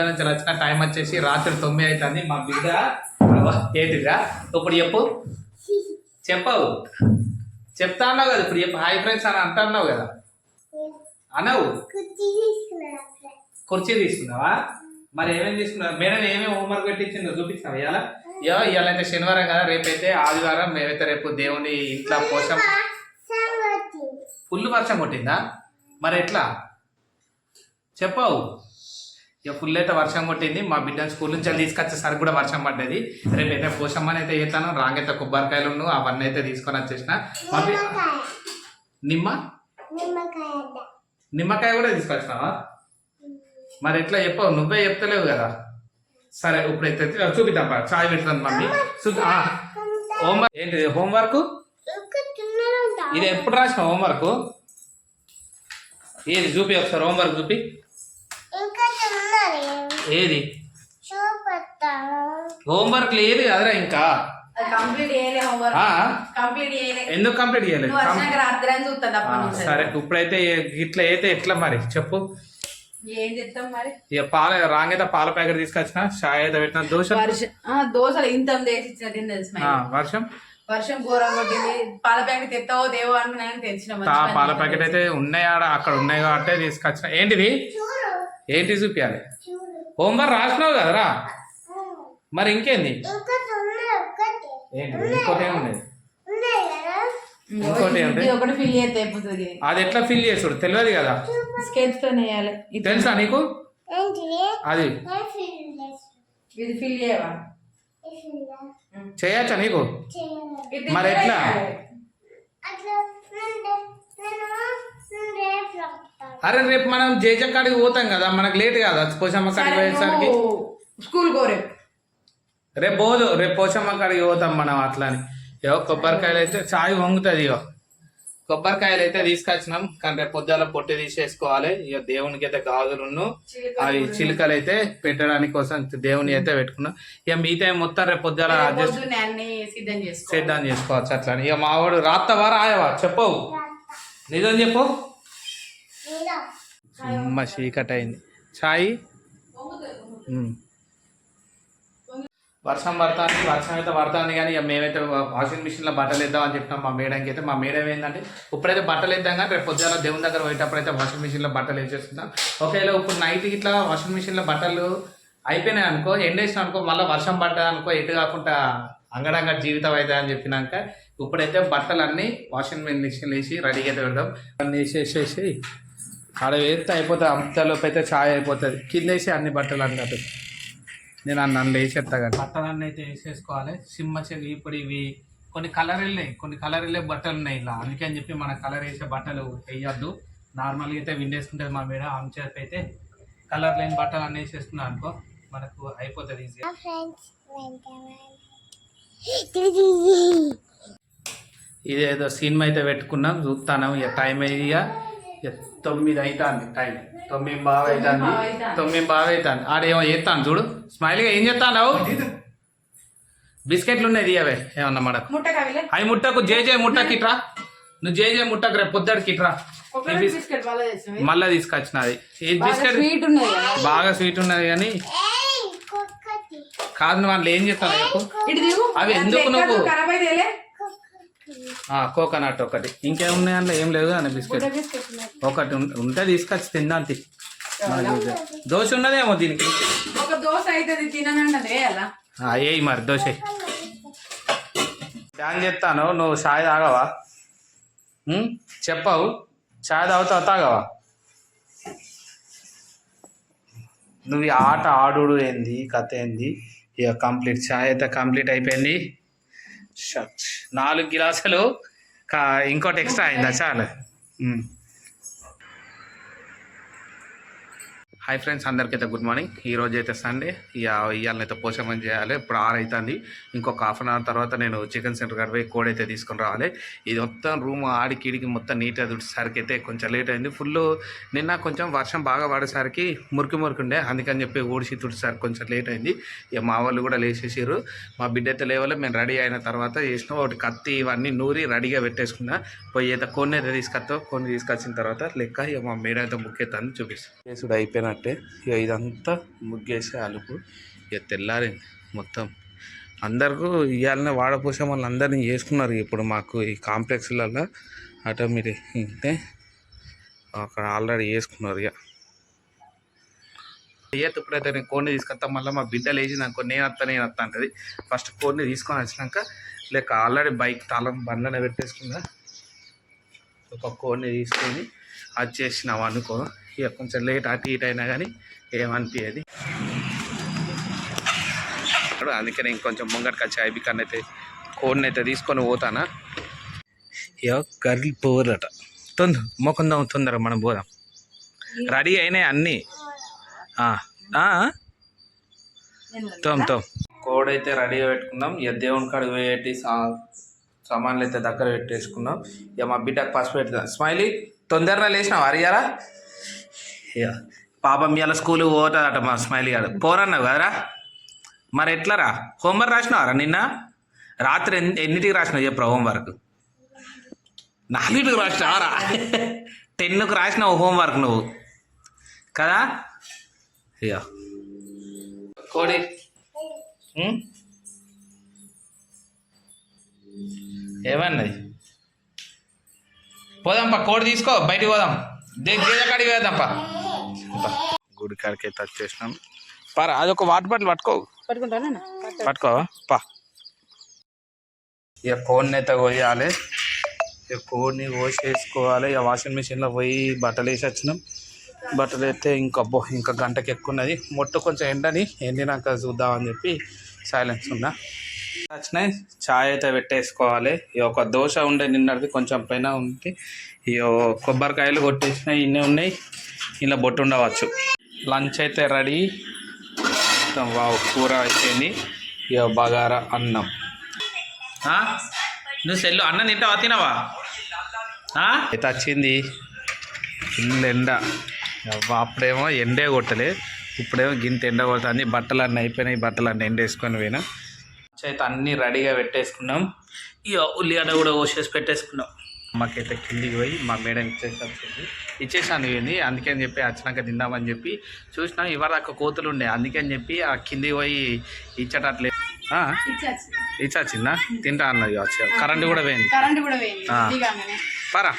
నుంచి వచ్చిన టైం వచ్చేసి రాత్రి 9 అవుతుంది. మా బిడ్డ ఏంటిగా ఇప్పుడు చెప్పవు చెప్తా అన్నావు కదా. ఇప్పుడు చెప్పు హాయ్ ఫ్రెండ్స్ అని అంటున్నావు కదా అన్నావు. కుర్చీ తీసుకున్నావా? మరి ఏమేమి తీసుకున్నావు? మేడం ఏమేమి హోంవర్క్ పెట్టించిందో చూపించావు. ఇవాళ అయితే శనివారం కదా, రేపైతే ఆదివారం. మేమైతే రేపు దేవుని ఇంట్లో కోసం ఫుల్ వర్షం కొట్టిందా? మరి ఎట్లా చెప్పవు? ఇక ఫుల్ అయితే వర్షం కొట్టింది. మా బిడ్డను స్కూల్ నుంచి తీసుకొచ్చేసరికి కూడా వర్షం పడ్డది. రేపైతే పోషమ్మని అయితే చేస్తాను. రాంగైతే కొబ్బరికాయలు అవన్నీ అయితే తీసుకొని వచ్చేసిన. మా నిమ్మకాయ కూడా తీసుకొచ్చినావా? మరి ఎట్లా చెప్పవు? నువ్వే చెప్తలేవు కదా. సరే ఇప్పుడైతే చూపిద్దాం. చాయ్ పెడుతుంది మమ్మీ. హోంవర్క్ ఏంటిది? హోంవర్క్ ఇది ఎప్పుడు రాసిన హోంవర్క్? ఏది చూపి ఒకసారి. హోంవర్క్ చూపి. ఏది హోంవర్క్ లేదు కదరా ఇంకా. ఎందుకు కంప్లీట్ చేయలేదు? సరే ఇప్పుడైతే ఇట్లా అయితే ఎట్లా మరి చెప్పు. ఇక రాంగైతే పాల ప్యాకెట్ తీసుకొచ్చిన. చాయ్ అయితే పెట్టిన. దోశలు ఇంత వర్షం వర్షం ఘోరం కొట్టింది. పాల ప్యాకెట్ తెస్తావో దేవో అని తెచ్చిన. పాల ప్యాకెట్ అయితే ఉన్నాయి ఆడ, అక్కడ ఉన్నాయి కాబట్టి తీసుకొచ్చిన. ఏంటిది? ఏంటి చూపించాలి? హోంవర్క్ రాసినావు కదరా. మరి ఇంకేంది? ఇంకోటి ఏమున్నది? ఇంకోటి ఒకటి ఫిల్ చేస్తే అయిపోతుంది. అది ఎట్లా ఫిల్ చేసుడు తెలియదు కదా. స్కెచ్ తో వేయాలి. తెలుసా నీకు? అది ఇది ఫిల్ చేయవా? చేయచ్చా నీకు? మరి ఎట్లా? అరే రేపు మనం జేజ కాడికి పోతాం కదా, మనకు లేట్ కదా పోషమ్మ కాడికి పోయేసరికి. స్కూల్ కోరే రేపు పోదు, రేపు పోషమ్మ కాడికి పోతాం మనం. అట్లని కొబ్బరికాయలు అయితే చాయ్ వంగుతుంది. కొబ్బరికాయలు అయితే తీసుకొచ్చినాం. కానీ రేపు పొద్దుల పొట్టి తీసేసుకోవాలి. ఇక దేవునికి అయితే గాజులున్ను అవి చిలుకలు అయితే పెట్టడానికి కోసం దేవుని అయితే పెట్టుకున్నాం. ఇక మిగతా మొత్తం రేపు పొద్దుల సిద్ధం చేసుకోవచ్చు. అట్లా ఇక మావాడు రాత్తవా రాయవా చెప్పవు? నిజం చెప్పు. చీకటి అయింది. చాయ్ వర్షం పడుతుంది. వర్షం అయితే పడుతుంది కానీ ఇక మేమైతే వాషింగ్ మిషన్లో బట్టలు వేద్దాం అని చెప్పినాం మా మేడంకి అయితే. మా మేడం ఏంటంటే ఇప్పుడైతే బట్టలు వేద్దాం కానీ రేపు పొద్దున దేవుని దగ్గర పోయేటప్పుడు అయితే వాషింగ్ మిషన్లో బట్టలు వేసేస్తున్నాం. ఒకవేళ ఇప్పుడు నైట్ ఇట్లా వాషింగ్ మిషన్లో బట్టలు అయిపోయినాయి అనుకో, ఎండేసిన అనుకో, మళ్ళీ వర్షం పడ్డా అనుకో, ఎటు కాకుండా అంగడంగా జీవితం అవుతుంది అని చెప్పినాక ఇప్పుడైతే బట్టలు అన్నీ వాషింగ్ మిషన్లో వేసి రెడీగా అయితే పెడదాం. అన్నీ వేసేసేసి ఆడ వేస్తే అయిపోతుంది. అంతలోపు అయితే ఛాయ్ అయిపోతుంది. కింద వేసి అన్ని బట్టలు అన్నట్టు నేను నన్ను వేసేస్తా కదా. బట్టలన్నీ అయితే వేసేసుకోవాలి. ఇప్పుడు ఇవి కొన్ని కలర్ వెళ్ళే బట్టలు ఉన్నాయి ఇలా. అందుకని చెప్పి మన కలర్ వేసే బట్టలు వేయద్దు. నార్మల్గా అయితే విండేసుకుంటుంది మా మీద. ఆమె చేత అయితే కలర్ లేని బట్టలు అన్నీ వేసేసుకున్నాం అనుకో మనకు అయిపోతుంది ఈజీగా. ఇదేదో సినిమా అయితే పెట్టుకున్నాం చూస్తాను. ఇక టైం అయ్యి 9 అవుతుంది. టైం 9 బాగా అవుతుంది. ఆడేమో చేస్తాను చూడు. స్మైల్గా ఏం చేస్తాను? బిస్కెట్లు ఉన్నాయి తీయవే ఏమన్నా మనకు. అవి ముట్టకు. జేజే ముట్టకి ఇట్రా. నువ్వు జేజే ముట్టకు రేపు పొద్దుడికి ఇట్రా. మళ్ళీ తీసుకొచ్చినది. ఈ బిస్కెట్ బాగా స్వీట్ ఉన్నది కానీ కాదు. నువ్వు వాళ్ళు ఏం చేస్తాను చెప్పు. అవి ఎందుకు నువ్వు? కోకోనట్ ఒకటి. ఇంకేమున్నాయి అందులో? ఏం లేదు అని బిస్కెట్ ఒకటి ఉంటే తీసుకొచ్చి తిందాంతి. దోశ ఉన్నదేమో దీనికి. ఏ మరి దోశ ధ్యాన్ చెప్తాను. నువ్వు చాయ్ తాగవా? చెప్పవు. చాయ్ తాగుతావు తాగవా? నువ్వు ఈ ఆట ఆడు ఏంది కథ ఏంది? ఇక కంప్లీట్ చాయ్ అయితే కంప్లీట్ అయిపోయింది. 4 గిలాసులు ఇంకోటి ఎక్స్ట్రా అయిందా? చాలు. హాయ్ ఫ్రెండ్స్, అందరికైతే గుడ్ మార్నింగ్. ఈరోజు అయితే సండే. ఇవాళనైతే పోషమని చేయాలి. ఇప్పుడు 6 అవుతుంది. ఇంకొక హాఫ్ అన్ అవర్ తర్వాత నేను చికెన్ సెంటర్ కాడ పోయి కోడి అయితే తీసుకొని రావాలి. ఇది మొత్తం రూమ్ ఆడికిడికి మొత్తం నీట్గా తుడిసరికి అయితే కొంచెం లేట్ అయింది. ఫుల్ నిన్న కొంచెం వర్షం బాగా పడేసరికి మురికి ఉండే. అందుకని చెప్పి ఊడిసి తుడిసరికి కొంచెం లేట్ అయింది. ఇక మా వాళ్ళు కూడా లేచేసారు. మా బిడ్డ అయితే లేవాలి. మేము రెడీ అయిన తర్వాత చేసిన ఒకటి కత్తి ఇవన్నీ నూరి రెడీగా పెట్టేసుకున్నా. పోయి అయితే కొన్ని అయితే తీసుకొస్తావు. కొన్ని తీసుకొచ్చిన తర్వాత లెక్క ఇక మా మేడ అయితే బుక్ అవుతుంది చూపిస్తాను. చేసుడు అయిపోయినట్టే. కట్టే ఇక ఇదంతా ముగ్గేసే అలుపు ఇక తెల్లారింది మొత్తం. అందరికీ ఇవాళనే వాడపోసే వాళ్ళు అందరినీ చేసుకున్నారు. ఇప్పుడు మాకు ఈ కాంప్లెక్స్లలో ఆటోమేటిక్ ఇంతే అక్కడ ఆల్రెడీ వేసుకున్నారు. ఇక ఇప్పుడైతే నేను కోడిని తీసుకొస్తాం. మళ్ళీ మా బిడ్డ లేచింది అనుకో నేను వస్తా అంటది. ఫస్ట్ కోడిని తీసుకొని వచ్చినాక లేక ఆల్రెడీ బైక్ తాళం బండ్లనే పెట్టేసుకున్నా. ఒక కోడిని తీసుకొని అది చేసినాం అనుకో ఇక కొంచెం లేట్ అటు ఇటు అయినా కానీ ఏమనిపించేది. అందుకే నేను కొంచెం ముంగటికి వచ్చి ఐబికాన్ని అయితే కోడిని అయితే తీసుకొని పోతానా. ఇక కర్రీ పోరట మొక్కందాం తొందర మనం పోదాం. రెడీ అయినాయి అన్నీ. కోడ్ అయితే రెడీగా పెట్టుకున్నాం. ఇక దేవుని కాడికి పెట్టి సామాన్లు అయితే దగ్గర పెట్టేసుకున్నాం. ఇక మా బిడ్డకు పసుపు పెట్టుదాం. స్మైలీ తొందరగా లేచినావు అరియారా. ఇక పాపం ఇవాళ స్కూల్కి పోతుందట మా స్మైలీ గారు. పోరన్నావు కదరా మరి ఎట్లరా? హోంవర్క్ రాసినావారా నిన్న రాత్రి ఎన్నిటికి రాసినావు చెప్పరా? హోంవర్క్ 4కి రాసినావారా? 10కి రాసినావు హోంవర్క్ నువ్వు కదా. ఇక కోడి ఏమన్నది? పోదాంపా కోడి తీసుకో బయటికి పోదాం. గేదె కాడికి పోదాంపా. గుడి కాడికి అయితే వచ్చేసినాం. పారా అదొక వాటర్ బాటిల్ పట్టుకోవా పా. ఇక కోడిని అయితే పోయాలి. ఇక కోడిని వేసుకోవాలి. ఇక వాషింగ్ మిషన్లో పోయి బట్టలు వేసి వచ్చినాం. బట్టలు అయితే ఇంకా గంటకి ఎక్కువ ఉన్నది. మొట్ట కొంచెం ఎండినాక చూద్దామని చెప్పి సైలెన్స్ ఉన్నా. వచ్చినాయి చాయ్ అయితే పెట్టేసుకోవాలి. ఇక ఒక దోశ ఉండే నిన్నటిది కొంచెం పైన ఉంది. ఇక కొబ్బరికాయలు కొట్టేసినాయి ఇన్ని ఉన్నాయి. ఇలా బొట్టు ఉండవచ్చు. లంచ్ అయితే రెడీ. వావ్ కూర అయిపోయింది. ఇక బగారా అన్నం. నువ్వు సెల్లు అన్నం తింటావా తినవా? అయితే వచ్చింది ఫుల్ ఎండ. అప్పుడేమో ఎండే కొట్టలే, ఇప్పుడేమో గింత ఎండ కొడుతుంది. బట్టలు అన్నీ అయిపోయినాయి. బట్టలు అన్నీ ఎండేసుకొని పోయినా. అయితే అన్నీ రెడీగా పెట్టేసుకున్నాం. ఇక ఉల్లిగడ్డ కూడా కోసేసి పెట్టేసుకున్నాం. మాకైతే కిందికి పోయి మా మేడం ఇచ్చేసాను ఇవన్నీ. అందుకని చెప్పి వచ్చినాక తిందామని చెప్పి చూసినా. ఇవాళ అక్క కోతులు ఉండే అందుకని చెప్పి ఆ కిందికి పోయి ఇచ్చేటట్లే ఇచ్చొచ్చిందా తింటా అన్నది. కరెంట్ కూడా పోయింది. పరా